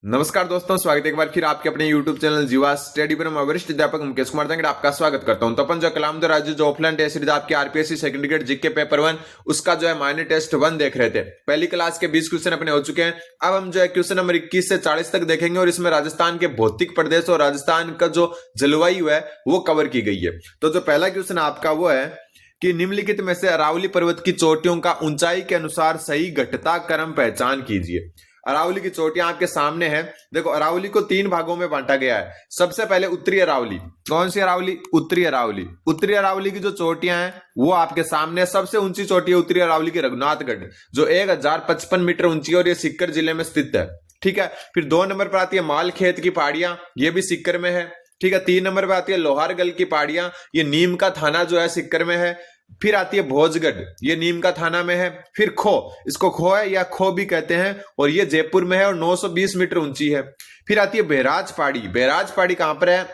नमस्कार दोस्तों, स्वागत है एक बार फिर आपके अपने YouTube चैनल जीवा स्टडी पर। मैं वरिष्ठ अध्यापक मुकेश कुमार तंगड़ आपका स्वागत करता हूं। तो अपन जो कलाम राज्य जो ऑफलाइन टेस्ट सीरीज आपके RPSC second grade GK paper 1 उसका जो है माइनर टेस्ट 1 देख रहे थे। पहली क्लास के 20 क्वेश्चन अपने हो चुके हैं। अब हम जो है क्वेश्चन नंबर 21 से 40 तक देखेंगे और इसमें राजस्थान के भौतिक प्रदेश और राजस्थान का जो जलवायु है वो कवर की गई है। तो जो पहला क्वेश्चन आपका वो है कि निम्नलिखित में से अरावली पर्वत की चोटियों का ऊंचाई के अनुसार सही घटता क्रम पहचान कीजिए। अरावली की चोटियां आपके सामने है। देखो, अरावली को 3 भागों में बांटा गया है। सबसे पहले उत्तरी अरावली। कौन सी अरावली? उत्तरी अरावली। उत्तरी अरावली की जो चोटियां हैं वो आपके सामने। सबसे ऊंची चोटी है उत्तरी अरावली की रघुनाथगढ़, जो 1055 मीटर ऊंची है और ये सीकर जिले में स्थित है। ठीक है। फिर 2 नंबर पर आती है मालखेत की पहाड़ियां, ये भी सीकर में है। ठीक है। 3 नंबर पर आती है लोहारगल की पहाड़ियां, ये नीम का थाना जो है सीकर में है। फिर आती है भोजगढ़, ये नीम का थाना में है। फिर खो, इसको खो है या खो भी कहते हैं, और ये जयपुर में है और 920 मीटर ऊंची है। फिर आती है बहराज पहाड़ी। बहराज पहाड़ी कहां पर है?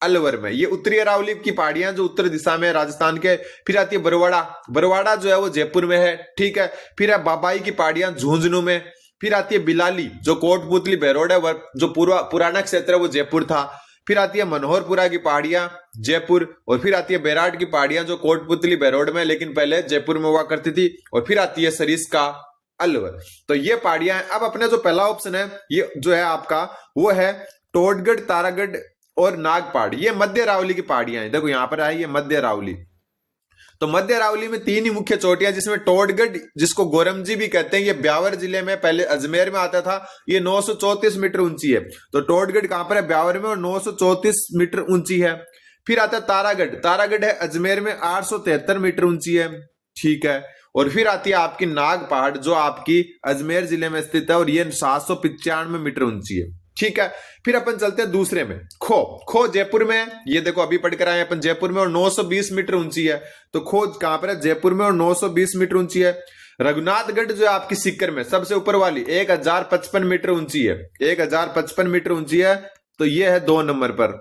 अलवर में। ये उत्तरी अरावली की पहाड़ियां जो उत्तर दिशा में है राजस्थान के। फिर आती है बरवाड़ा। बरवाड़ा जो है वो जयपुर में है। ठीक है। फिर है बाबाई की पहाड़ियां झुंझुनू में। फिर आती है बिलाली, जो कोटपुतली बहरोड है, जो पुराना क्षेत्र है वो जयपुर था। फिर आती है मनोहरपुरा की पहाड़ियां जयपुर, और फिर आती है बैराट की पहाड़ियां जो कोटपुतली बहरोड में लेकिन पहले जयपुर में हुआ करती थी। और फिर आती है सरिस्का अलवर। तो ये पहाड़ियां हैं। अब अपने जो पहला ऑप्शन है ये जो है आपका वो है टोडगढ़, तारागढ़ और नागपाड़। ये मध्य अरावली की पहाड़ियां हैं। देखो यहां पर है ये मध्य अरावली। तो मध्य अरावली में 3 ही मुख्य चोटियां, जिसमें टोडगढ़ जिसको गोरमजी भी कहते हैं, ये ब्यावर जिले में, पहले अजमेर में आता था। ये 934 मीटर ऊंची है। तो टोडगढ़ कहां पर है? ब्यावर में, और 934 मीटर ऊंची है। फिर आता है तारागढ़। तारागढ़ है अजमेर में, 873 मीटर ऊंची है। ठीक है। और फिर आती है आपकी नाग पहाड़ जो आपकी अजमेर जिले में स्थित है और ये 795 मीटर ऊंची है। ठीक है। फिर अपन चलते हैं दूसरे में, खो। खो जयपुर में है। ये देखो अभी पढ़कर आए अपन, जयपुर में और 920 मीटर ऊंची है। तो खो कहां पर है? जयपुर में और 920 मीटर ऊंची है। रघुनाथगढ़ जो है आपकी सीकर में, सबसे ऊपर वाली, 1055 मीटर ऊंची है। 1055 मीटर ऊंची है। तो ये है 2 नंबर पर।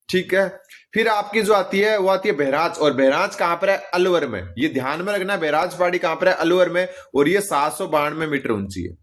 ठीक है। फिर आपकी जो आती है वो आती है बहराज, और बहराज कहां पर है? अलवर में। ये ध्यान में रखना, बहराज पहाड़ी कहां पर है? अलवर में, और ये 792 मीटर ऊंची है।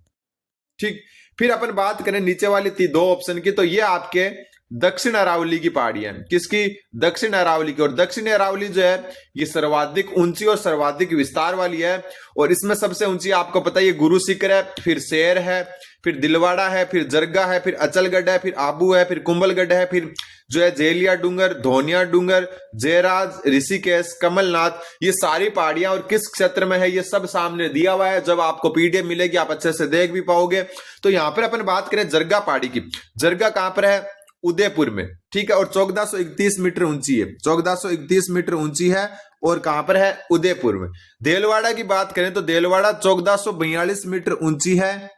ठीक। फिर अपन बात करें नीचे वाली 2 ऑप्शन की, तो ये आपके दक्षिण अरावली की पहाड़ियां। किसकी? दक्षिण अरावली की। और दक्षिण अरावली जो है ये सर्वाधिक ऊंची और सर्वाधिक विस्तार वाली है। और इसमें सबसे ऊंची आपको पता है ये गुरु शिखर है, फिर शेर है, फिर दिलवाड़ा है, फिर जरगा है, फिर अचलगढ़ है, फिर आबू है, फिर कुंभलगढ़ है, फिर जो है जेलिया डूंगर, धोनिया डूंगर, जयराज, ऋषिकेश, कमलनाथ। ये सारी पहाड़ियां और किस क्षेत्र में है ये सब सामने दिया हुआ है। जब आपको पीडीएफ मिलेगी आप अच्छे से देख भी पाओगे। तो यहां पर अपन बात करें जरगा पहाड़ी की। जरगा कहां पर है? उदयपुर में। ठीक है। और 1431 मीटर ऊंची है। 1431 मीटर ऊंची है और कहां पर है? उदयपुर में। देलवाड़ा की बात करें तो देलवाड़ा 1442 मीटर ऊंची है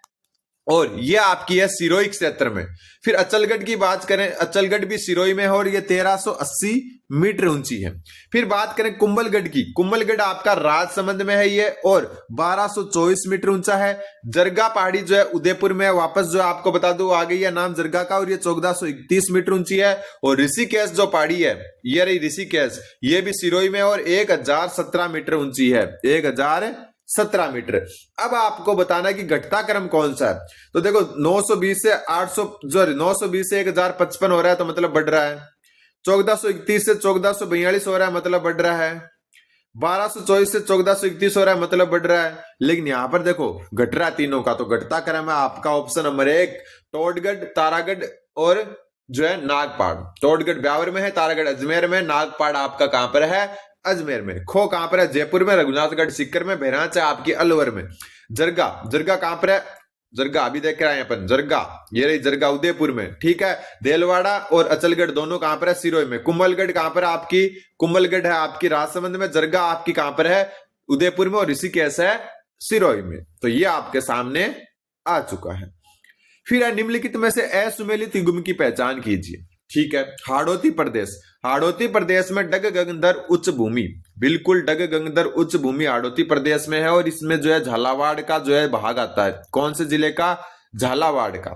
और ये आपकी है सिरोही क्षेत्र में। फिर अचलगढ़ की बात करें, अचलगढ़ भी सिरोही में है और ये 1380 मीटर ऊंची है। फिर बात करें कुंभलगढ़ की, कुंभलगढ़ आपका राजसमंद में है ये और 1224 मीटर ऊंचा है। जरगा पहाड़ी जो है उदयपुर में है। वापस जो आपको बता दूं आ गई है नाम जरगा का, और ये 1431 मीटर ऊंची है। और ऋषिकेश जो पहाड़ी है ये रही ऋषिकेश, ये भी सिरोही में और 1017 मीटर ऊंची है। 1017 मीटर। अब आपको बताना कि घटता क्रम कौन सा है। तो देखो 920 से 800 जो 920 से 1055 हो रहा है तो मतलब बढ़ रहा है। 1431 से 1442 हो रहा है मतलब बढ़ रहा है। 1224 से 1431 हो रहा है मतलब बढ़ रहा है। लेकिन यहां पर देखो घट रहा है तीनों का। तो घटता क्रम है आपका ऑप्शन नंबर 1 टोडगढ़, तारागढ़ और जो है नागपाड़। टोडगढ़ ब्यावर में है, तारागढ़ अजमेर में, नागपाड़ आपका कहां पर है? अजमेर में। खो कहां पर है? जयपुर में, रघुनाथगढ़ सीकर में, बहराच है आपकी अलवर में। जरगा, जरगा कहां पर है? जरगा अभी देख रहे हैं अपन, जरगा ये रही जरगा उदयपुर में। ठीक है। देलवाड़ा और अचलगढ़ दोनों कहां पर है? सिरोही में। कुंभलगढ़ कहां पर है आपकी? कुंभलगढ़ है आपकी राजसमंद में। जरगा आपकी कहां पर है? उदयपुर में। और ऋषिकेश है सिरोही में। तो ये आपके सामने आ चुका है। फिर है निम्नलिखित में से असुमेलित युग्म की पहचान कीजिए। ठीक है। हाड़ौती प्रदेश, हाड़ौती प्रदेश में डग गंगधर उच्च भूमि, बिल्कुल डग गंगधर उच्च भूमि हाड़ौती प्रदेश में है। और इसमें जो है झालावाड़ का जो है भाग आता है। कौन से जिले का? झालावाड़ का।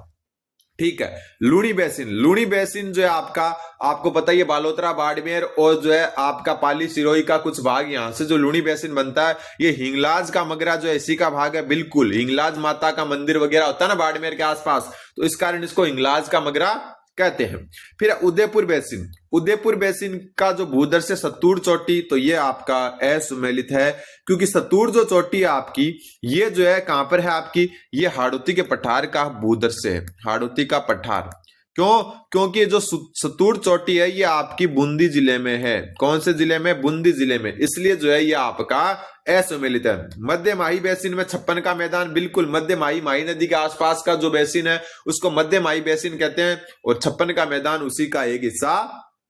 ठीक है। लूनी बेसिन, लूनी बेसिन जो है आपका, आपको पता ही है बालोतरा, बाड़मेर और जो है आपका पाली सिरोही का कुछ भाग, यहां से जो लूनी बेसिन बनता है, ये हिंगलाज का मगरा जो है इसी का भाग है। बिल्कुल, हिंगलाज माता का मंदिर वगैरह होता है ना बाड़मेर के आसपास, तो इस कारण इसको हिंगलाज का मगरा कहते हैं। फिर उदयपुर बेसिन, उदयपुर बेसिन का जो भूदर से सत्तूर चोटी, तो ये आपका असुमेलित है, क्योंकि सत्तूर जो चोटी है आपकी, ये जो है कहां पर है आपकी, ये हाड़ौती के पठार का भूदर से है, हाड़ौती का पठार। क्यों? क्योंकि जो सत्तूर चोटी है ये आपकी बूंदी जिले में है। कौन से जिले में? बूंदी जिले में, इसलिए जो है ये आपका असुमेलित है। मध्य माही बेसिन में 56 का मैदान, बिल्कुल मध्य माही, माही नदी के आसपास का जो बेसिन है उसको मध्य माही बेसिन कहते हैं, और 56 का मैदान उसी का एक हिस्सा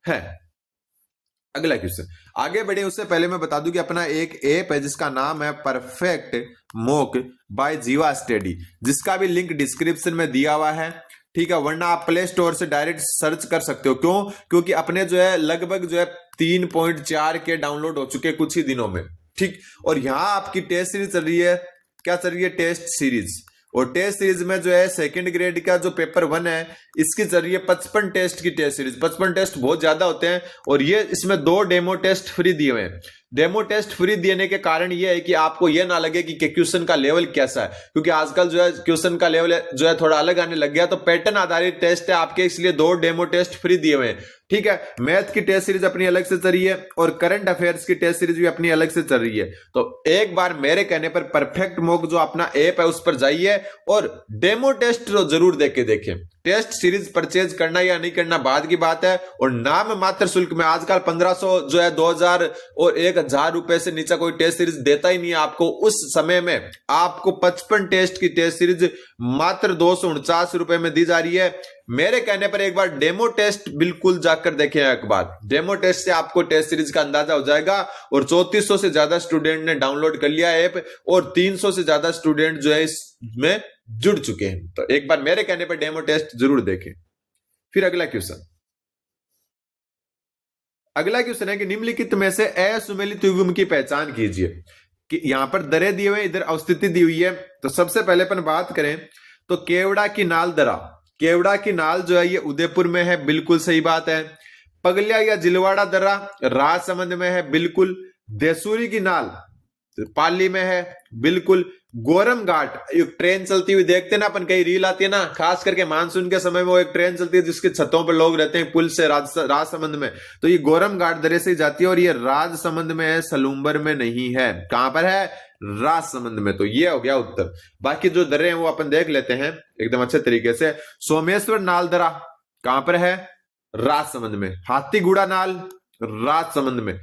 है। अगला क्वेश्चन, आगे बढ़े उससे पहले मैं बता दूं कि अपना एक ऐप है जिसका नाम है परफेक्ट मॉक बाय जीवा स्टडी, जिसका भी लिंक डिस्क्रिप्शन में दिया हुआ है। ठीक है, वरना आप प्ले स्टोर से डायरेक्ट सर्च कर सकते हो। क्यों? क्योंकि अपने जो है लगभग जो है 3.4 के डाउनलोड हो चुके कुछ ही दिनों में। ठीक, और यहां आपकी टेस्ट सीरीज चल रही है। क्या चल रही है? Test series. और टेस्ट सीरीज में जो है सेकंड ग्रेड का जो पेपर 1 है, इसकी चल रही है 55 टेस्ट की टेस्ट सीरीज। 55 टेस्ट बहुत ज्यादा होते हैं, और ये इसमें 2 डेमो टेस्ट फ्री दिए हुए हैं। डेमो टेस्ट फ्री देने के कारण ये है कि आपको ये ना लगे कि क्वेश्चन का लेवल कैसा है, क्योंकि आजकल जो है क्वेश्चन का लेवल जो है थोड़ा अलग आने लग गया, तो पैटर्न आधारित टेस्ट है आपके, इसलिए 2 डेमो टेस्ट फ्री दिए हुए हैं। ठीक है, मैथ की टेस्ट सीरीज अपनी अलग से चल रही है, और करंट अफेयर्स की टेस्ट सीरीज भी अपनी अलग से चल रही है। तो एक बार मेरे कहने पर परफेक्ट मॉक जो अपना ऐप है उस पर जाइए और डेमो टेस्ट जरूर देके देखें। टेस्ट सीरीज परचेज करना या नहीं करना बाद की बात है, और नाम मात्र शुल्क में आजकल 1500 जो है 2000 और 1000 रुपए से नीचे कोई टेस्ट सीरीज देता ही नहीं है आपको। उस समय में आपको 55 टेस्ट की टेस्ट सीरीज मात्र 249 रुपए में दी जा रही है। मेरे कहने पर एक बार डेमो टेस्ट बिल्कुल जाकर देखें। एक बार डेमो टेस्ट से आपको टेस्ट सीरीज का अंदाजा हो जाएगा। और 3400 से ज्यादा स्टूडेंट ने डाउनलोड कर लिया ऐप, और 300 से ज्यादा स्टूडेंट जो है इसमें जुड़ चुके हैं। तो एक बार मेरे कहने पर डेमो टेस्ट जरूर देखें। फिर अगला क्वेश्चन, अगला क्वेश्चन है कि निम्नलिखित में से असुमेलित युग्म की पहचान कीजिए। कि यहां पर दरे दिए हुए, इधर अवस्थिति दी हुई है। तो सबसे पहले अपन बात करें तो केवड़ा की नाल दरा, केवड़ा की नाल जो है ये उदयपुर में है, बिल्कुल सही बात है। पगलिया या जिलवाड़ा दर्रा राजसमंद में है, बिल्कुल। देसूरी की नाल पाली में है, बिल्कुल। गोरम घाट, एक ट्रेन चलती हुई देखते ना अपन, कई रील आती है ना, खास करके मानसून के समय में वो एक ट्रेन चलती है जिसके छतों पर लोग रहते हैं पुल से राजसमंद में, तो ये गोरम घाट दरे से जाती है, और ये राजसमंद में है, सलूम्बर में नहीं है। कहां पर है? राजसमंद में। तो ये हो गया उत्तर। बाकी जो दरे हैं वो अपन देख लेते हैं एकदम अच्छे तरीके से। सोमेश्वर नाल दरा कहां पर है? राजसमंद में। हाथीगुड़ा नाल राजसमंद में।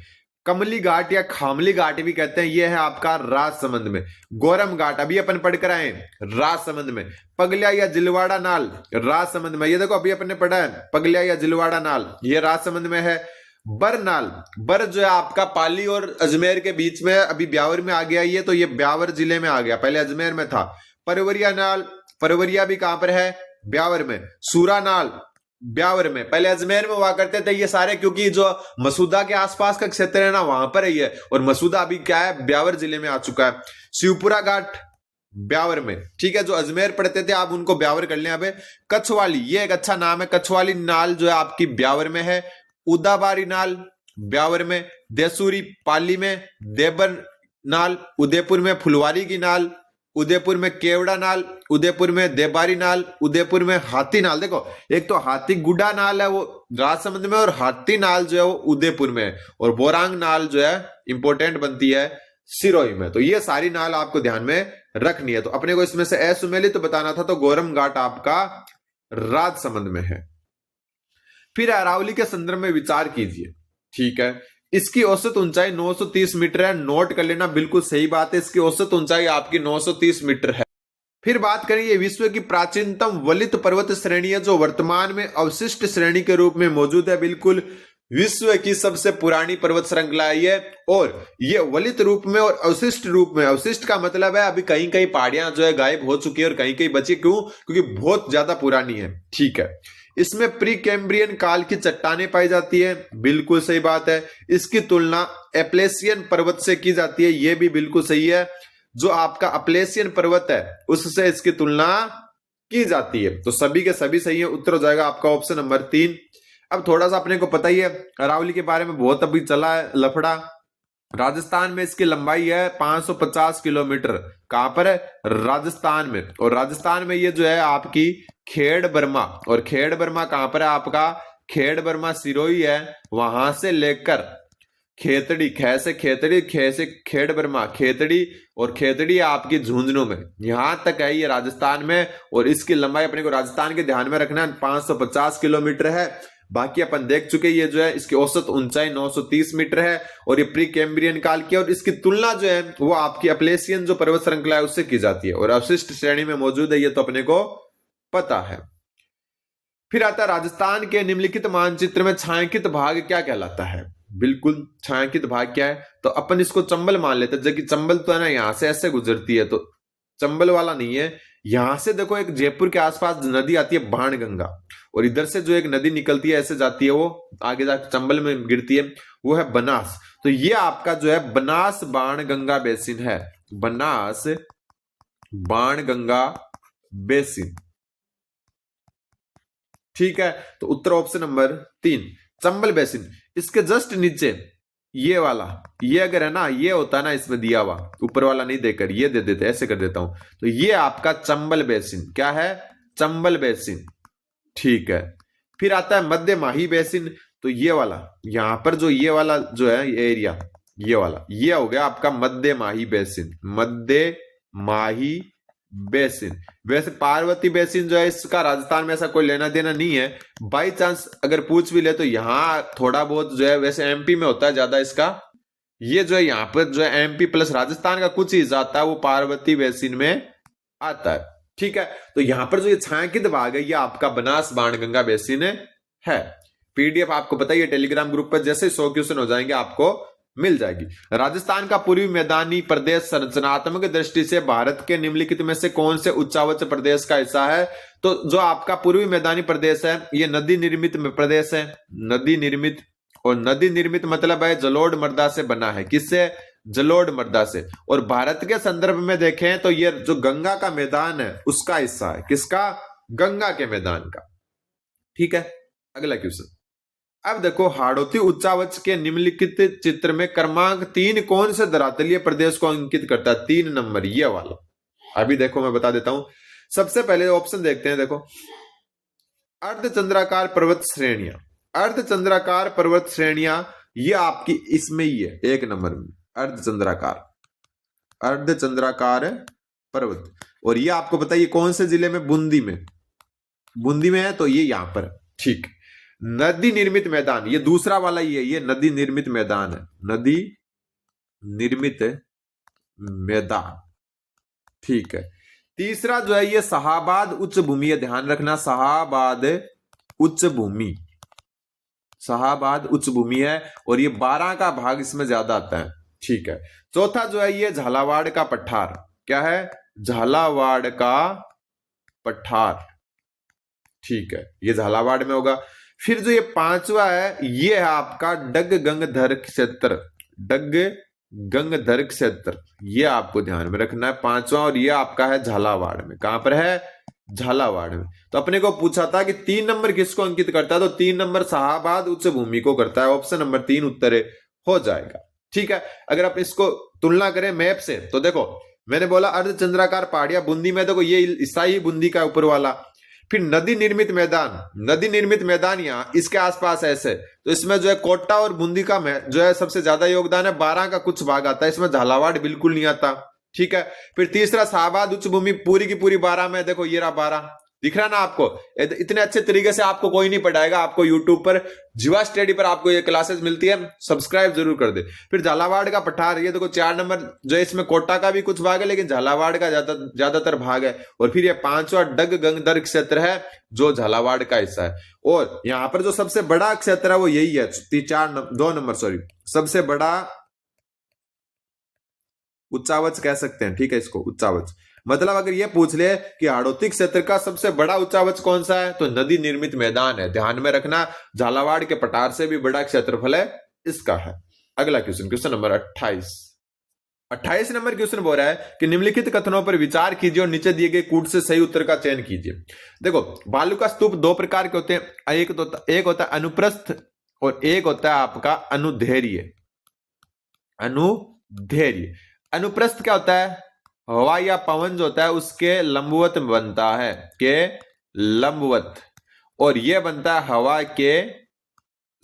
कमली घाट या खामली घाट भी कहते हैं, यह है आपका राजसमंद में। गोरम घाट अभी अपन पढ़कर आए, राजसमंद में। पगलिया या जिलवाड़ा नाल राजसमंद में, ये देखो अभी अपन ने पढ़ा है, पगलिया या जिलवाड़ा नाल ये राजसमंद में है। बरनाल, बर जो है आपका पाली और अजमेर के बीच में, अभी ब्यावर में आ गया ये, तो ये ब्यावर जिले में आ गया, पहले अजमेर में था। परवरिया नाल, परवरिया भी कहां पर है? ब्यावर में। सूरा नाल ब्यावर में, पहले अजमेर में हुआ करते थे ये सारे, क्योंकि जो मसूदा के आसपास का क्षेत्र है ना वहां पर है ये, और मसूदा अभी क्या है? ब्यावर जिले में आ चुका है। शिवपुरा घाट ब्यावर में, ठीक है। जो अजमेर पढ़ते थे आप उनको ब्यावर कर लें। अब कछवाली, ये एक अच्छा नाम है, कछवाली नाल जो है आपकी ब्यावर में है। उदाबारी नाल ब्यावर में। देसूरी पाली में। देबर नाल उदयपुर में। फुलवारी की नाल उदयपुर में। केवड़ा नाल उदयपुर में। देबारी नाल उदयपुर में। हाथी नाल, देखो एक तो हाथी गुडा नाल है वो राजसमंद में, और हाथी नाल जो है वो उदयपुर में, और बोरांग नाल जो है इंपॉर्टेंट बनती है सिरोही में। तो ये सारी नाल आपको ध्यान में रखनी है। तो अपने को इसमें से असुमेलित तो बताना था, तो गोरम घाट आपका राजसमंद में है। फिर अरावली के संदर्भ में विचार कीजिए। ठीक है, इसकी औसत ऊंचाई 930 मीटर है, नोट कर लेना, बिल्कुल सही बात है। इसकी औसत ऊंचाई आपकी 930 मीटर है। फिर बात करें, ये विश्व की प्राचीनतम वलित पर्वत श्रेणी है जो वर्तमान में अवशिष्ट श्रेणी के रूप में मौजूद है। बिल्कुल, विश्व की सबसे पुरानी पर्वत श्रृंखला है ये, और ये वलित रूप में और अवशिष्ट रूप में। अवशिष्ट का मतलब है अभी कहीं कहीं पहाड़ियां जो है गायब हो चुकी है और कहीं कहीं बची। क्यों? क्योंकि बहुत ज्यादा पुरानी है। ठीक है, इसमें प्री कैम्ब्रियन काल की चट्टानें पाई जाती है, बिल्कुल सही बात है। इसकी तुलना एप्लेसियन पर्वत से की जाती है, यह भी बिल्कुल सही है। जो आपका अपलेसियन पर्वत है उससे इसकी तुलना की जाती है। तो सभी के सभी सही है, उत्तर हो जाएगा आपका ऑप्शन नंबर 3। अब थोड़ा सा अपने को पता ही है अरावली के बारे में बहुत अभी चला है लफड़ा। राजस्थान में इसकी लंबाई है 550 किलोमीटर। कहां पर है? राजस्थान में। और राजस्थान में ये जो है आपकी खेड़ बर्मा, और खेड़ बर्मा कहां पर है आपका? खेड़ बर्मा सिरोही है, वहां से लेकर खेतड़ी, खे से खेतड़ी, खे से खेड़ बर्मा, खेतड़ी, और खेतड़ी आपकी झुंझुनू में, यहां तक है ये राजस्थान में। और इसकी लंबाई अपने को राजस्थान के ध्यान में रखना 550 किलोमीटर है। बाकी अपन देख चुके, ये जो है इसकी औसत ऊंचाई 930 मीटर है, और ये प्री कैम्ब्रियन काल की है। और इसकी तुलना जो है वो आपकी अपलेशियन जो पर्वत श्रृंखला है उससे की जाती है, और अवशिष्ट श्रेणी में मौजूद है, ये तो अपने को पता है। फिर आता है राजस्थान के निम्नलिखित मानचित्र में छायांकित भाग क्या कहलाता है? बिल्कुल, छायांकित भाग क्या है? तो अपन इसको चंबल मान लेते हैं, जबकि चंबल तो है ना यहां से ऐसे गुजरती है, तो चंबल वाला नहीं है। यहां से देखो एक जयपुर के आसपास नदी आती है बाणगंगा, और इधर से जो एक नदी निकलती है ऐसे जाती है, वो आगे जाकर चंबल में गिरती है, वो है बनास। तो ये आपका जो है बनास बाणगंगा बेसिन है, बनास बाणगंगा बेसिन। ठीक है, तो उत्तर ऑप्शन नंबर 3 चंबल बेसिन। इसके जस्ट नीचे ये वाला, ये अगर है ना, ये होता है ना इसमें दिया हुआ, ऊपर वाला नहीं देकर ये दे देते, ऐसे कर देता हूं, तो ये आपका चंबल बेसिन। क्या है? चंबल बेसिन। ठीक है, फिर आता है मध्य माही बेसिन। तो ये वाला, यहां पर जो ये वाला जो है ये एरिया, ये वाला, ये हो गया आपका मध्य माही बेसिन, मध्य माही बेसिन। वैसे पार्वती बेसिन जो है इसका राजस्थान में ऐसा कोई लेना देना नहीं है। बाई चांस अगर पूछ भी ले तो यहां थोड़ा बहुत जो है, वैसे एमपी में होता है ज्यादा इसका। ये जो है यहाँ पर जो है एमपी प्लस राजस्थान का कुछ हिस्सा आता है, वो पार्वती बेसिन में आता है। ठीक है, तो यहां पर जो ये छायांकित भाग है ये आपका बनास बाणगंगा बेसिन है। पीडीएफ आपको पता ही है टेलीग्राम ग्रुप पर जैसे 100 क्वेश्चन हो जाएंगे आपको मिल जाएगी। राजस्थान का पूर्वी मैदानी प्रदेश संरचनात्मक दृष्टि से भारत के निम्नलिखित में से कौन से उच्चावच प्रदेश का हिस्सा है? तो जो आपका पूर्वी मैदानी प्रदेश है ये नदी निर्मित प्रदेश है, नदी निर्मित। और नदी निर्मित मतलब है जलोढ़ मृदा से बना है। किससे? जलोढ़ मृदा से। और भारत के संदर्भ में देखें तो ये जो गंगा का मैदान है उसका हिस्सा है। किसका? गंगा के मैदान का। ठीक है, अगला क्वेश्चन। अब देखो हाड़ौती उच्चावच के निम्नलिखित चित्र में क्रमांक 3 कौन से धरातलीय प्रदेश को अंकित करता है? 3 नंबर ये वाला। अभी देखो मैं बता देता हूं। सबसे पहले ऑप्शन देखते हैं, देखो अर्धचंद्राकार पर्वत श्रेणियां, अर्धचंद्राकार पर्वत श्रेणियां ये आपकी इसमें ही है 1 नंबर में, अर्धचंद्राकार, अर्धचंद्राकार पर्वत। और ये आपको पता है ये कौन से जिले में? बूंदी में, बूंदी में है, तो ये यहां पर। ठीक, नदी निर्मित मैदान ये दूसरा वाला ही है, ये नदी निर्मित मैदान है, नदी निर्मित मैदान। ठीक है, तीसरा जो है ये शाहाबाद उच्च भूमि है, ध्यान रखना शाहाबाद उच्च भूमि, शाहाबाद उच्च भूमि है, और ये 12 का भाग इसमें ज्यादा आता है। ठीक है, चौथा जो है ये झालावाड़ का पठार। क्या है? झालावाड़ का पठार। ठीक है, ये झालावाड़ में होगा। फिर जो ये 5वां है ये है आपका डग गंगधर क्षेत्र, डग गंगधर क्षेत्र, ये आपको ध्यान में रखना है 5वां, और ये आपका है झालावाड़ में। कहां पर है? झालावाड़ में। तो अपने को पूछा था कि 3 नंबर किसको अंकित करता है, तो 3 नंबर शाहाबाद उच्च भूमि को करता है। ऑप्शन नंबर 3 उत्तर हो जाएगा। ठीक है, अगर आप इसको तुलना करें मैप से तो देखो मैंने बोला अर्धचंद्राकार पहाड़ियां बूंदी में, देखो ये हिस्सा ही बूंदी का ऊपर वाला। फिर नदी निर्मित मैदान, नदी निर्मित मैदान यहाँ इसके आसपास ऐसे, तो इसमें जो है कोटा और बूंदी का जो है सबसे ज्यादा योगदान है, 12 का कुछ भाग आता है, इसमें झालावाड़ बिल्कुल नहीं आता। ठीक है, फिर तीसरा शाहाबाद उच्च भूमि पूरी की पूरी 12 में, देखो ये रहा 12, दिख रहा ना आपको? इतने अच्छे तरीके से आपको कोई नहीं पढ़ाएगा, आपको यूट्यूब पर जीवा स्टडी पर आपको ये क्लासेस मिलती है, सब्सक्राइब जरूर कर दे। फिर झालावाड़ का पठार, ये देखो 4 नंबर जो है, इसमें कोटा का भी कुछ भाग है लेकिन झालावाड़ का ज्यादातर भाग है। और फिर ये 5वां डग गंगधर क्षेत्र है जो झालावाड़ का हिस्सा है। और यहाँ पर जो सबसे बड़ा क्षेत्र है वो यही है, 2 नंबर सॉरी, सबसे बड़ा उच्चावच कह सकते हैं। ठीक है, इसको उच्चावच मतलब अगर ये पूछ ले कि हाड़ौती क्षेत्र का सबसे बड़ा उच्चावच कौन सा है, तो नदी निर्मित मैदान है। ध्यान में रखना, झालावाड़ के पठार से भी बड़ा क्षेत्रफल है इसका है। अगला question, question number 28। 28 number question बोल रहा है कि निम्नलिखित कथनों पर विचार कीजिए और नीचे दिए गए कूट से सही उत्तर का चयन कीजिए। देखो, बालू का स्तूप दो प्रकार के होते हैं, एक होता है अनुप्रस्थ और एक होता है आपका अनुदैर्घ्य। अनुदैर्घ्य, अनुप्रस्थ क्या होता है? हवा या पवन जो होता है उसके लंबवत बनता है, के लंबवत, और यह बनता है हवा के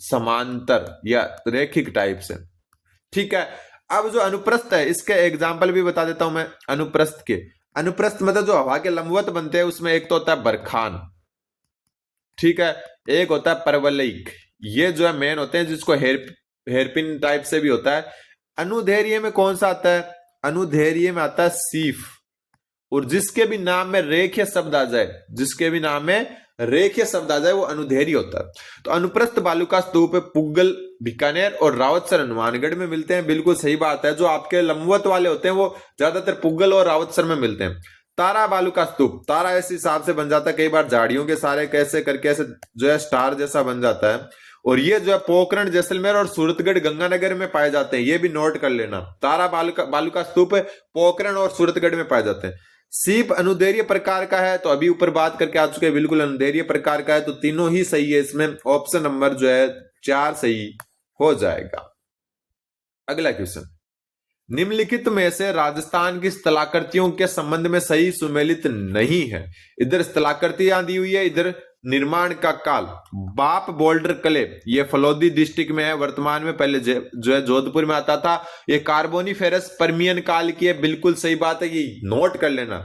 समांतर या रेखिक टाइप से। ठीक है, अब जो अनुप्रस्थ है इसके एग्जाम्पल भी बता देता हूं मैं। अनुप्रस्थ मतलब जो हवा के लंबवत बनते हैं उसमें एक तो होता है बरखान, ठीक है, एक होता है परवलयिक, ये जो है मेन होते हैं, जिसको हेयरपिन टाइप से भी होता है। अनुदैर्घ्य में कौन सा आता है? अनुदैर्घ्य में आता है सीफ, और जिसके भी नाम में रेखीय शब्द आ जाए, जिसके भी नाम में रेखीय शब्द आ जाए वो अनुदैर्घ्य होता है। तो अनुप्रस्थ बालू का स्तूप पुग्गल बीकानेर और रावतसर हनुमानगढ़ में मिलते हैं, बिल्कुल सही बात है। जो आपके लंबवत वाले होते हैं वो ज्यादातर पुग्गल और रावतसर में मिलते हैं। तारा बालू का स्तूप, तारा ऐसे हिसाब से बन जाता है, कई बार झाड़ियों के सारे कैसे करके ऐसे जो है स्टार जैसा बन जाता है, और ये जो है पोखरण जैसलमेर और सूरतगढ़ गंगानगर में पाए जाते हैं, ये भी नोट कर लेना। तारा बालू का स्तूप पोखरण और सूरतगढ़ में पाए जाते हैं। सीप अनुदैर्घ्य प्रकार का है, तो अभी ऊपर बात करके आ चुके हैं, बिल्कुल अनुदैर्घ्य प्रकार का है, तो तीनों ही सही है। इसमें ऑप्शन नंबर जो है 4 सही हो जाएगा। अगला क्वेश्चन, निम्नलिखित में से राजस्थान की स्थलाकृतियों के संबंध में सही सुमेलित नहीं है। इधर स्थलाकृतियां दी हुई है, इधर निर्माण का काल। बाप बोल्डर कले, ये फलोदी डिस्ट्रिक्ट में है वर्तमान में, पहले जो है जोधपुर में आता था। ये कार्बोनिफेरस पर्मियन काल की है, बिल्कुल सही बात है, ये नोट कर लेना।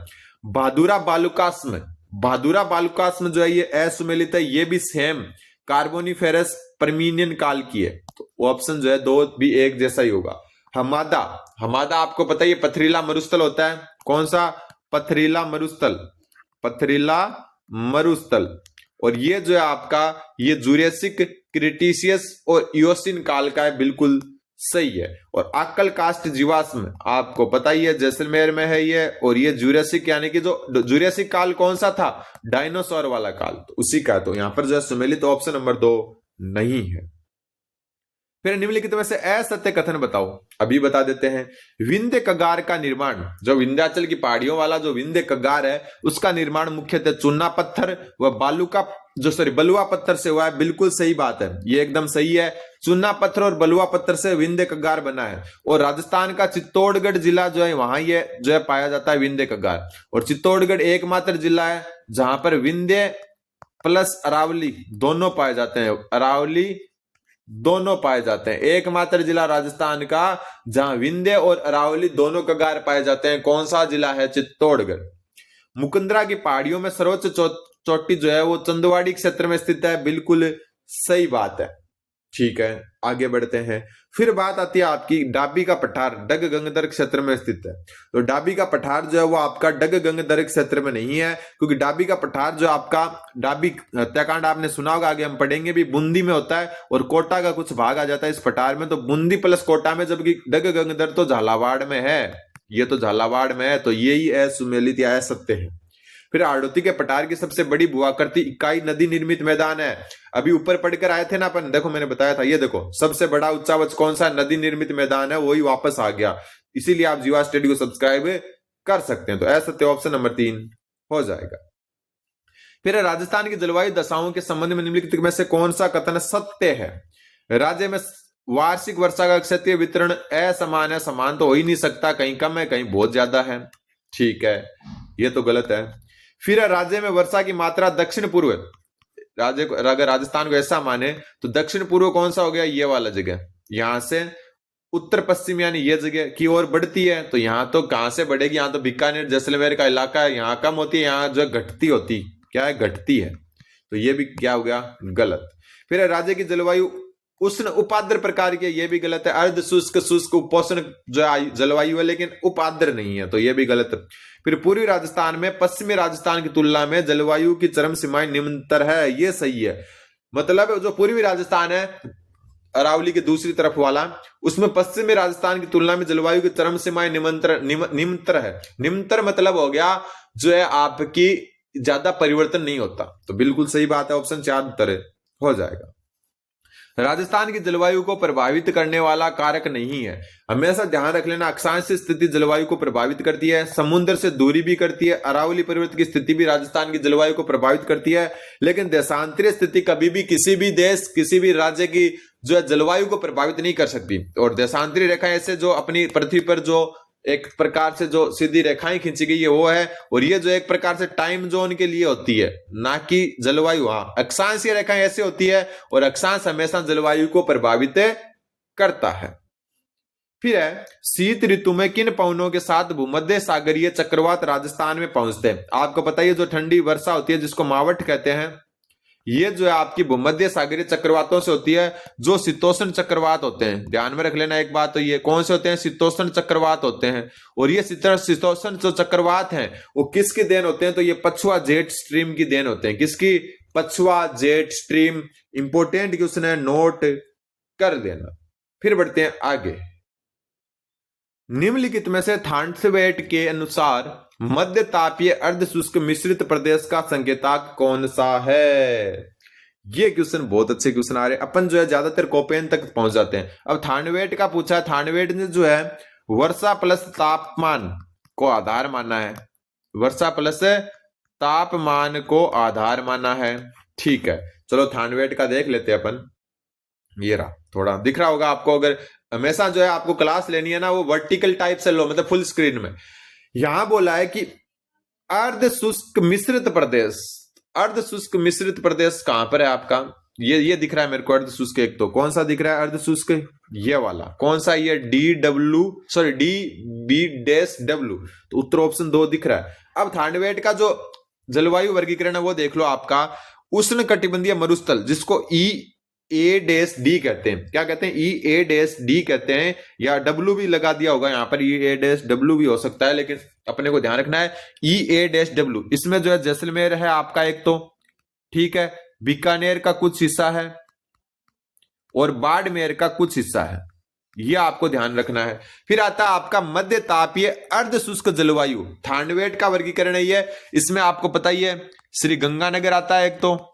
भादुरा बालुकास्म, भादुरा बालुकास्म जो है ये असुमेलित है, ये भी सेम कार्बोनिफेरस पर्मियन काल की है, तो ऑप्शन जो है 2 भी एक जैसा ही होगा। हमादा, हमादा आपको पता है पथरीला मरुस्थल होता है, कौन सा? पथरीला मरुस्थल, पथरीला मरुस्थल, और ये जो है आपका ये जूरेसिक, क्रिटेशियस और इयोसिन काल का है, बिल्कुल सही है। और आकल कास्ट जीवाश्म आपको पता ही है जैसलमेर में है ये, और ये जूरेसिक यानी कि जो जूरेसिक काल कौन सा था? डायनासोर वाला काल, तो उसी का, तो यहां पर जो है सुमेलित ऑप्शन नंबर 2 नहीं है। फिर निम्नलिखित में से असत्य कथन बताओ, अभी बता देते हैं। विंध्य कगार का निर्माण, जो विंध्याचल की पहाड़ियों वाला जो विंध्य कगार है उसका निर्माण मुख्यतः चूना पत्थर व बालू का बलुआ पत्थर से हुआ है, बिल्कुल सही बात है, ये एकदम सही है। चूना पत्थर और बलुआ पत्थर से विंध्य कगार बना है, और राजस्थान का चित्तौड़गढ़ जिला जो है वहां ये जो है पाया जाता है विंध्य कगार, और चित्तौड़गढ़ एकमात्र जिला है जहां पर विंध्य प्लस अरावली दोनों पाए जाते हैं, अरावली दोनों पाए जाते हैं। एकमात्र जिला राजस्थान का जहां विंध्य और अरावली दोनों कगार पाए जाते हैं, कौन सा जिला है? चित्तौड़गढ़। मुकुंदरा की पहाड़ियों में सर्वोच्च चोटी जो है वो चंदवाड़ी क्षेत्र में स्थित है, बिल्कुल सही बात है। ठीक है, आगे बढ़ते हैं। फिर बात आती है आपकी डाबी का पठार, डग गंगदर क्षेत्र में स्थित है। तो डाबी का पठार जो है वो आपका डग गंगदर क्षेत्र में नहीं है, क्योंकि डाबी का पठार जो आपका डाबी हत्याकांड आपने सुना होगा, आगे हम पढ़ेंगे भी, बूंदी में होता है, और कोटा का कुछ भाग आ जाता है इस पठार में, तो बूंदी प्लस कोटा में, जबकि डग गंगदर तो झालावाड़ में है, ये तो झालावाड़ में है, तो यही असुमेलित या असत्य है। फिर आड़ोती के पठार की सबसे बड़ी भूआकृति इकाई नदी निर्मित मैदान है। अभी ऊपर पढ़कर आए थे ना अपन, देखो मैंने बताया था, ये देखो सबसे बड़ा उच्चावच कौन सा नदी निर्मित मैदान है, वही वापस आ गया। इसीलिए आप जीवा स्टडी को सब्सक्राइब कर सकते हैं। तो ऐसा ऑप्शन नंबर 3 हो जाएगा। फिर राजस्थान की जलवायु दशाओं के संबंध में निम्नलिखित में से कौन सा कथन सत्य है? राज्य में वार्षिक वर्षा का क्षेत्रीय वितरण असमान है, समान तो हो ही नहीं सकता, कहीं कम है कहीं बहुत ज्यादा है। ठीक है, ये तो गलत है। फिर राज्य में वर्षा की मात्रा दक्षिण पूर्व, राज्य को अगर राजस्थान को ऐसा माने तो दक्षिण पूर्व कौन सा हो गया? ये वाला जगह, यहां से उत्तर पश्चिम यानी ये जगह की ओर बढ़ती है, तो यहां तो कहां से बढ़ेगी? यहां तो बीकानेर जैसलमेर का इलाका है, यहां कम होती है, यहां जो घटती होती, क्या है? घटती है, तो ये भी क्या हो गया? गलत। फिर राज्य की जलवायु उष्ण उपाद्र प्रकार की, ये भी गलत है। अर्ध शुष्क, शुष्क, उपोष्ण जो जलवायु है, लेकिन उपाद्र नहीं है, तो ये भी गलत है। फिर पूर्वी राजस्थान में पश्चिमी राजस्थान की तुलना में जलवायु की चरम सीमाएं निम्नतर है, ये सही है। मतलब जो पूर्वी राजस्थान है अरावली के दूसरी तरफ वाला, उसमें पश्चिमी राजस्थान की तुलना में जलवायु की चरम सीमाएं निम्नतर है। निम्नतर मतलब हो गया जो है आपकी ज्यादा परिवर्तन नहीं होता, तो बिल्कुल सही बात है, ऑप्शन 4 उत्तर हो जाएगा। राजस्थान की जलवायु को प्रभावित करने वाला कारक नहीं है। हमेशा ध्यान रख लेना, अक्षांशीय स्थिति जलवायु को प्रभावित करती है, समुद्र से दूरी भी करती है, अरावली पर्वत की स्थिति भी राजस्थान की जलवायु को प्रभावित करती है। लेकिन देशांतरीय स्थिति कभी भी किसी भी देश, किसी भी राज्य की जो है जलवायु को प्रभावित नहीं कर सकती। और देशांतरीय रेखा ऐसे जो अपनी पृथ्वी पर जो एक प्रकार से जो सीधी रेखाएं खींची गई है वो है, और ये जो एक प्रकार से टाइम जोन के लिए होती है, ना कि जलवायु। हाँ, अक्षांशीय रेखाएं ऐसे होती है और अक्षांश हमेशा जलवायु को प्रभावित करता है। फिर है, शीत ऋतु में किन पवनों के साथ भूमध्य सागरीय चक्रवात राजस्थान में पहुंचते हैं? आपको पता है जो ठंडी वर्षा होती है जिसको मावठ कहते हैं, ये जो है आपकी भूमध्य सागरीय चक्रवातों से होती है, जो शीतोष्ण चक्रवात होते हैं। ध्यान में रख लेना एक बात, तो ये कौन से होते हैं? शीतोष्ण चक्रवात होते हैं। और ये शीतोष्ण जो चक्रवात हैं वो किसकी देन होते हैं? तो ये पछुआ जेट स्ट्रीम की देन होते हैं। किसकी? पछुआ जेट स्ट्रीम। इंपोर्टेंट क्वेश्चन है, नोट कर देना। फिर बढ़ते हैं आगे। निम्नलिखित में से थानसेवेट के अनुसार मध्य तापीय अर्ध शुष्क मिश्रित प्रदेश का संकेतक कौन सा है? ये क्वेश्चन बहुत अच्छे क्वेश्चन आ रहे हैं। अपन जो है ज्यादातर कोपेन तक पहुंच जाते हैं। अब थानवेट का पूछा है, थानवेट ने जो है वर्षा प्लस तापमान को आधार माना है, वर्षा प्लस तापमान को आधार माना है। ठीक है, चलो थानवेट का देख लेते हैं अपन। ये रहा, थोड़ा दिख रहा होगा आपको। अगर हमेशा जो है आपको क्लास लेनी है ना, वो वर्टिकल टाइप से लो, मतलब फुल स्क्रीन में। यहां बोला है कि अर्ध शुष्क मिश्रित प्रदेश, अर्ध शुष्क मिश्रित प्रदेश कहां पर है आपका? ये दिख रहा है मेरे को अर्ध शुष्क। एक तो कौन सा दिख रहा है अर्ध शुष्क? ये वाला कौन सा? ये DB-W, तो उत्तर ऑप्शन 2 दिख रहा है। अब थानवेट का जो जलवायु वर्गीकरण है वो देख लो आपका। उष्ण कटिबंधीय मरुस्थल, जिसको EA-D कहते हैं। क्या कहते हैं? EA-D कहते हैं, या W भी लगा दिया होगा यहाँ पर, EA-W भी हो सकता है, लेकिन अपने को ध्यान रखना है EA-W। इसमें जो है जैसलमेर है आपका एक तो, ठीक है, बीकानेर का कुछ हिस्सा है और बाड़मेर का कुछ हिस्सा है, यह आपको ध्यान रखना है। फिर आता है आपका मध्य तापीय अर्ध शुष्क जलवायु, थानवेट का वर्गीकरण है ये। इसमें आपको पता ही है श्री गंगानगर आता है एक तो,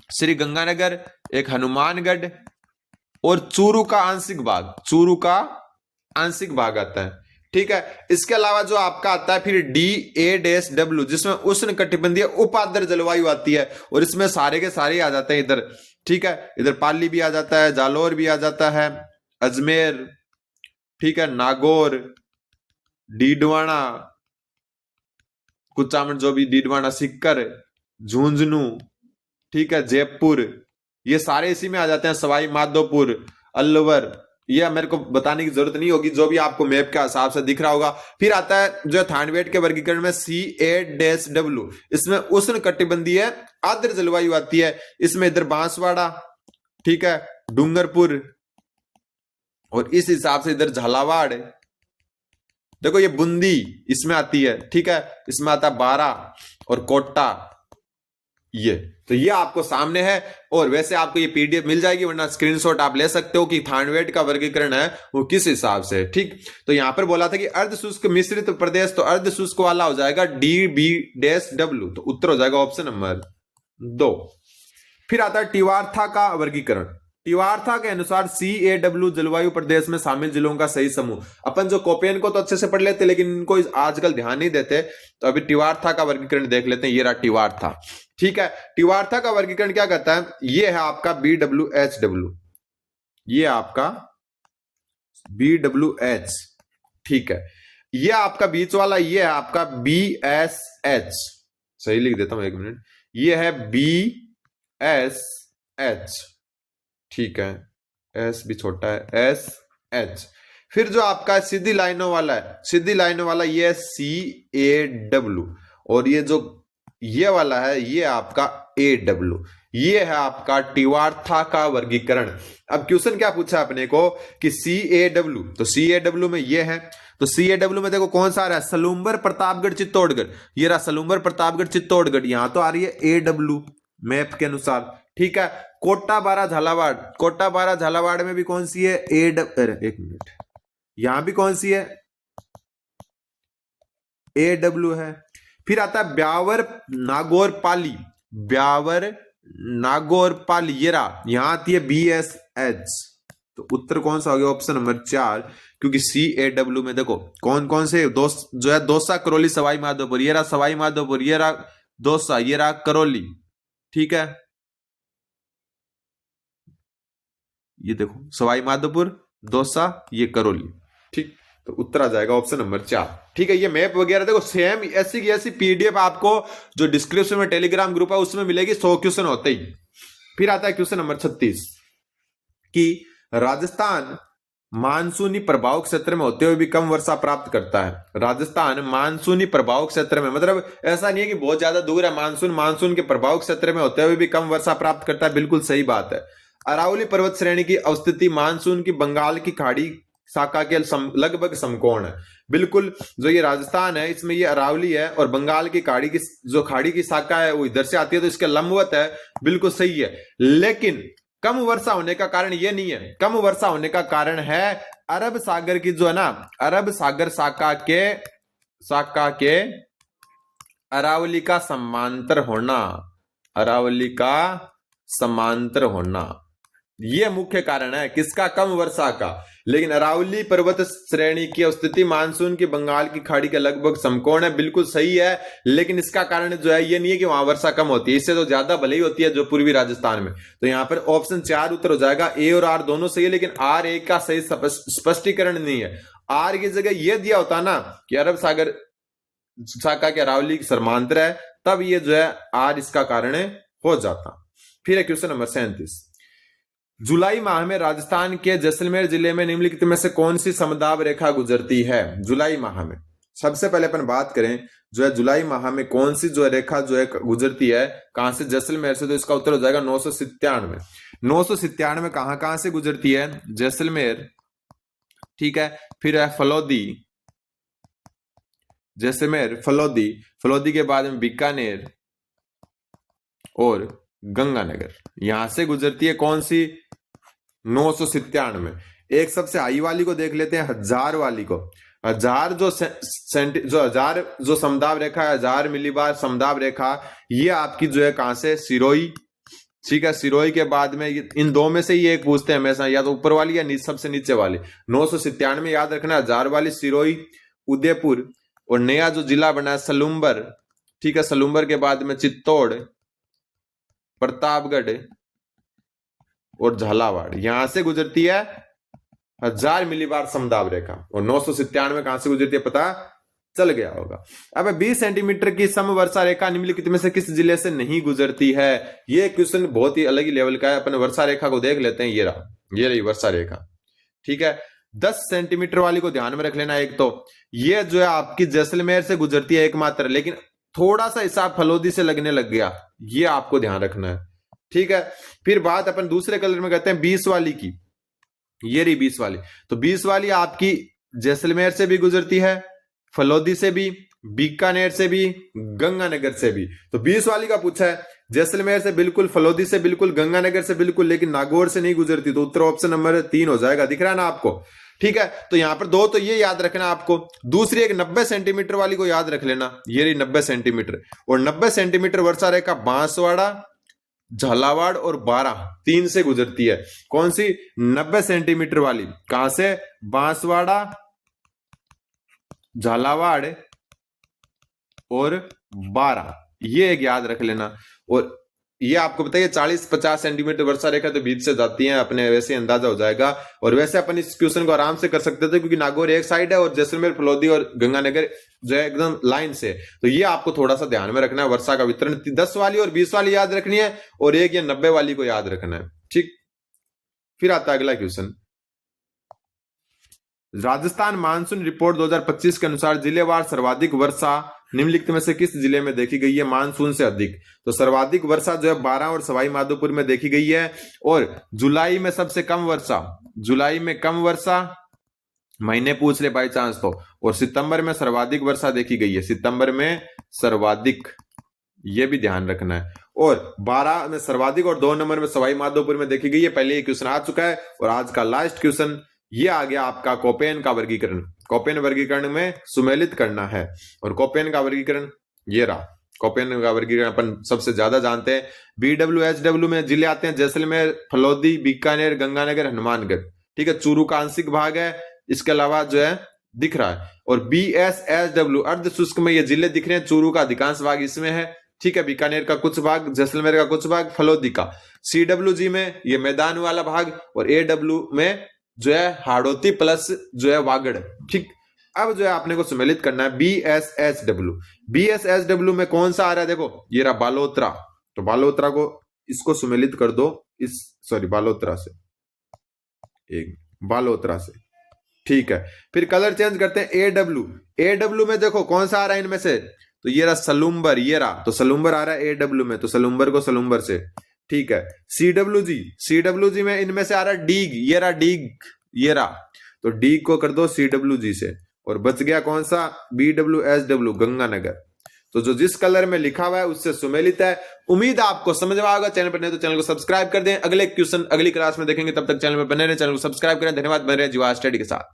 श्री गंगानगर, एक हनुमानगढ़ और चूरू का आंशिक भाग, चूरू का आंशिक भाग आता है। ठीक है, इसके अलावा जो आपका आता है फिर DA-W, जिसमें उष्ण कटिबंधीय उपाद्र जलवायु आती है, और इसमें सारे के सारे आ जाते हैं इधर। ठीक है, इधर पाली भी आ जाता है, जालोर भी आ जाता है, अजमेर, ठीक है, नागौर, डीडवाना, कुचामन जो भी, डीडवाना, सिक्कर, झुंझुनू, ठीक है, जयपुर, ये सारे इसी में आ जाते हैं। सवाई माधोपुर, अलवर, ये मेरे को बताने की जरूरत नहीं होगी, जो भी आपको मैप के हिसाब से दिख रहा होगा। फिर आता है जो थानवेट के वर्गीकरण में CA-W, इसमें उष्ण कटिबंधीय आर्द्र जलवायु आती है। इसमें इधर बांसवाड़ा, ठीक है, डूंगरपुर, और इस हिसाब से इधर झालावाड़, देखो ये बूंदी इसमें आती है। ठीक है, इसमें आता है बारा और कोटा, ये तो ये आपको सामने है। और वैसे आपको ये PDF मिल जाएगी, वरना स्क्रीनशॉट आप ले सकते हो कि थानवेट का वर्गीकरण है वो किस हिसाब से। ठीक, तो यहां पर बोला था कि अर्ध शुष्क मिश्रित प्रदेश, तो अर्ध शुष्क वाला हो जाएगा DB-W, तो उत्तर हो जाएगा ऑप्शन नंबर 2। फिर आता है टिवार्था का वर्गीकरण। टिवार्था के अनुसार CA-W जलवायु प्रदेश में शामिल जिलों का सही समूह। अपन जो कोपेन को तो अच्छे से पढ़ लेते, लेकिन इनको आजकल ध्यान नहीं देते, तो अभी टिवार्था का वर्गीकरण देख लेते हैं। ये रहा टिवार्था। ठीक है, टिवार्था का वर्गीकरण क्या कहता है? ये है आपका BWH-W, ये आपका BWH, ठीक है। ये आपका बीच वाला ये है आपका BSH, सही लिख देता हूं एक मिनट, ये है BSH, ठीक है, S भी छोटा है, SH। फिर जो आपका सीधी लाइनों वाला है, सीधी लाइनों वाला ये CA-W, और ये जो ये वाला है ये आपका AW। ये है आपका टिवार्था का वर्गीकरण। अब क्वेश्चन क्या पूछा अपने को कि CA-W, तो CA-W में ये है, तो CA-W में देखो कौन सा आ रहा है? सलूम्बर, प्रतापगढ़, चित्तौड़गढ़। ये रहा सलूम्बर, प्रतापगढ़, चित्तौड़गढ़। यहां तो आ रही है AW मैप के अनुसार। ठीक है, कोटा बारा झालावाड़, कोटा बारा झालावाड़ में भी कौन सी है? एक मिनट, यहां भी कौन सी है? AW है। फिर आता है ब्यावर, नागौर, पाली, ब्यावर, नागौर पालियरा, यहां आती है BSH। तो उत्तर कौन सा हो गया? ऑप्शन नंबर 4, क्योंकि CAW में देखो कौन कौन से जो है दौसा, करौली, सवाई माधोपुर, ये रहा सवाई माधोपुर, ये रहा दौसा, ये रहा करौली। ठीक है, ये देखो सवाई माधोपुर, दौसा, ये करौली। ठीक, तो उत्तर आ जाएगा ऑप्शन नंबर 4। ठीक है, ये मैप वगैरह देखो सेम ऐसी की ऐसी PDF आपको जो डिस्क्रिप्शन में टेलीग्राम ग्रुप है उसमें मिलेगी, 100 क्वेश्चन होते ही। फिर आता है क्वेश्चन नंबर 36 कि राजस्थान मानसूनी प्रभाव क्षेत्र में होते हुए भी कम वर्षा प्राप्त करता है। राजस्थान मानसूनी प्रभाव क्षेत्र में, मतलब ऐसा नहीं है कि बहुत ज्यादा दूर है, मानसून के प्रभाव क्षेत्र में होते हुए भी कम वर्षा प्राप्त करता है, बिल्कुल सही बात है। अरावली पर्वत श्रेणी की अवस्थिति मानसून की बंगाल की खाड़ी शाखा के लगभग समकोण है। बिल्कुल, जो ये राजस्थान है इसमें ये अरावली है और बंगाल की खाड़ी की जो खाड़ी की शाखा है वो इधर से आती है, तो इसके लंबवत है, बिल्कुल सही है। लेकिन कम वर्षा होने का कारण ये नहीं है, कम वर्षा होने का कारण है अरब सागर की जो है ना, अरब सागर शाखा के अरावली का समांतर होना, अरावली का समांतर होना, यह मुख्य कारण है किसका? कम वर्षा का। लेकिन अरावली पर्वत श्रेणी की स्थिति मानसून की बंगाल की खाड़ी के लगभग समकोण है, बिल्कुल सही है। लेकिन इसका कारण जो है ये नहीं है कि वहां वर्षा कम होती है, इससे तो ज्यादा भले ही होती है जो पूर्वी राजस्थान में। तो यहां पर ऑप्शन 4 उत्तर हो जाएगा। A और R दोनों सही है, लेकिन R एक का सही स्पष्टीकरण नहीं है। R की जगह यह दिया होता ना कि अरब सागर शाखा के अरावली समांतर है, तब ये जो है R इसका कारण हो जाता। फिर है क्वेश्चन नंबर 37, जुलाई माह में राजस्थान के जैसलमेर जिले में निम्नलिखित में से कौन सी समदाब रेखा गुजरती है? जुलाई माह में सबसे पहले अपन बात करें जो है जुलाई माह में कौन सी जो है रेखा जो है गुजरती है, कहां से? जैसलमेर से। तो इसका उत्तर हो जाएगा 997। 997 कहां से गुजरती है? जैसलमेर। ठीक है, फिर है फलोदी, जैसलमेर, फलोदी, फलोदी के बाद में बीकानेर और गंगानगर, यहां से गुजरती है कौन सी? 997। एक सबसे हाई वाली को देख लेते हैं, 1000 वाली को। 1000 जो समदाब रेखा है, 1000 मिलीबार समदाब रेखा, ये आपकी जो है कहां से? सिरोही। ठीक है, सिरोही के बाद में इन दो में से ही एक पूछते हैं हमेशा, या तो ऊपर वाली या सबसे नीचे वाली। 997 याद रखना, 1000 वाली सिरोही, उदयपुर, और नया जो जिला बना है सलूम्बर। ठीक है, सलूम्बर के बाद में चित्तौड़, प्रतापगढ़ और झालावाड़, यहां से गुजरती है 1000 मिलीबार समदाब रेखा। और 997 कहां से गुजरती है पता चल गया होगा। अब 20 सेंटीमीटर की समवर्षा रेखा निम्नलिखित में से किस जिले से नहीं गुजरती है? ये क्वेश्चन बहुत ही अलग ही लेवल का है। अपन वर्षा रेखा को देख लेते हैं, ये रही वर्षा रेखा। ठीक है, 10 सेंटीमीटर वाली को ध्यान में रख लेना। एक तो ये जो है आपकी जैसलमेर से गुजरती है एकमात्र, लेकिन थोड़ा सा हिसाब फलोदी से लगने लग गया, ये आपको ध्यान रखना है। ठीक है, फिर बात अपन दूसरे कलर में करते हैं 20 वाली की। ये रही 20 वाली। तो 20 वाली आपकी जैसलमेर से भी गुजरती है, फलोदी से भी, बीकानेर से भी, गंगानगर से भी। तो 20 वाली का पूछा है, जैसलमेर से बिल्कुल, फलोदी से बिल्कुल, गंगानगर से बिल्कुल, लेकिन नागौर से नहीं गुजरती। तो उत्तर ऑप्शन नंबर 3 हो जाएगा। दिख रहा है ना आपको? ठीक है, तो यहां पर दो तो ये याद रखना आपको। दूसरी एक 90 सेंटीमीटर वाली को याद रख लेना, ये रही 90 सेंटीमीटर। और 90 सेंटीमीटर वर्षा रेखा बांसवाड़ा, झालावाड़ और 12 3 से गुजरती है। कौन सी? 90 सेंटीमीटर वाली। कहां से? बांसवाड़ा, झालावाड़ और 12, ये एक याद रख लेना। और ये आपको बताइए 40-50 सेंटीमीटर वर्षा रेखा तो बीच से जाती है, अपने वैसे अंदाजा हो जाएगा। और वैसे अपन इस क्वेश्चन को आराम से कर सकते थे, क्योंकि नागौर एक साइड है और जैसलमेर, फलोदी और गंगानगर जो है एकदम लाइन से। तो ये आपको थोड़ा सा ध्यान में रखना है। वर्षा का वितरण 10 वाली और 20 वाली याद रखनी है, और एक ये 90 वाली को याद रखना है। ठीक, फिर आता है अगला क्वेश्चन। राजस्थान मानसून रिपोर्ट 2025 के अनुसार जिलेवार सर्वाधिक वर्षा निम्नलिखित में से किस जिले में देखी गई है मानसून से अधिक? तो सर्वाधिक वर्षा जो है 12 और सवाई माधोपुर में देखी गई है। और जुलाई में सबसे कम वर्षा, जुलाई में कम वर्षा, महीने पूछ ले बाई चांस तो। और सितंबर में सर्वाधिक वर्षा देखी गई है, सितंबर में सर्वाधिक, ये भी ध्यान रखना है। और 12 में सर्वाधिक और 2 नंबर में सवाई माधोपुर में देखी गई है। पहले ये क्वेश्चन आ चुका है। और आज का लास्ट क्वेश्चन ये आ गया आपका कोपेन का वर्गीकरण। कोपेन वर्गीकरण में सुमेलित करना है, और कोपेन का वर्गीकरण ये रहा। कौपियन का वर्गीकरण अपन सबसे ज्यादा जानते हैं। BWHW में जिले आते हैं जैसलमेर, फलौदी, बीकानेर, गंगानगर, हनुमानगढ़। ठीक है, चूरू का आंशिक भाग है, इसके अलावा जो है दिख रहा है। और BSHW अर्ध शुष्क में ये जिले दिख रहे हैं, चूरू का अधिकांश भाग इसमें है। ठीक है, बीकानेर का कुछ भाग, जैसलमेर का कुछ भाग, फलौदी का। CWG में ये मैदान वाला भाग, और AW में जो है हाड़ौती प्लस जो है वागड़। ठीक, अब जो है आपने को सम्मिलित करना है BSHW। BSHW में कौन सा आ रहा है, देखो ये रहा बालोतरा, तो बालोतरा को इसको सम्मिलित कर दो इस, सॉरी बालोतरा से, एक बालोतरा से। ठीक है, फिर कलर चेंज करते हैं AW में देखो कौन सा आ रहा है इनमें से, तो ये रहा सलूम्बर, ये रहा, तो सलूम्बर आ रहा है AW में, तो सलूम्बर को सलूम्बर से। ठीक है, CWG में इनमें से आ रहा है डीग, ये रहा डीग, ये रहा, तो डीग को कर दो CWG से। और बच गया कौन सा, BWHW गंगानगर। तो जो जिस कलर में लिखा हुआ है उससे सुमेलित है। उम्मीद है आपको समझ में आएगा। चैनल पर नहीं तो चैनल को सब्सक्राइब कर दें। अगले क्वेश्चन अगली क्लास में देखेंगे, तब तक चैनल पर बने रहें, चैनल को सब्सक्राइब करें। धन्यवाद, बने रहें जीवा स्टडी के साथ।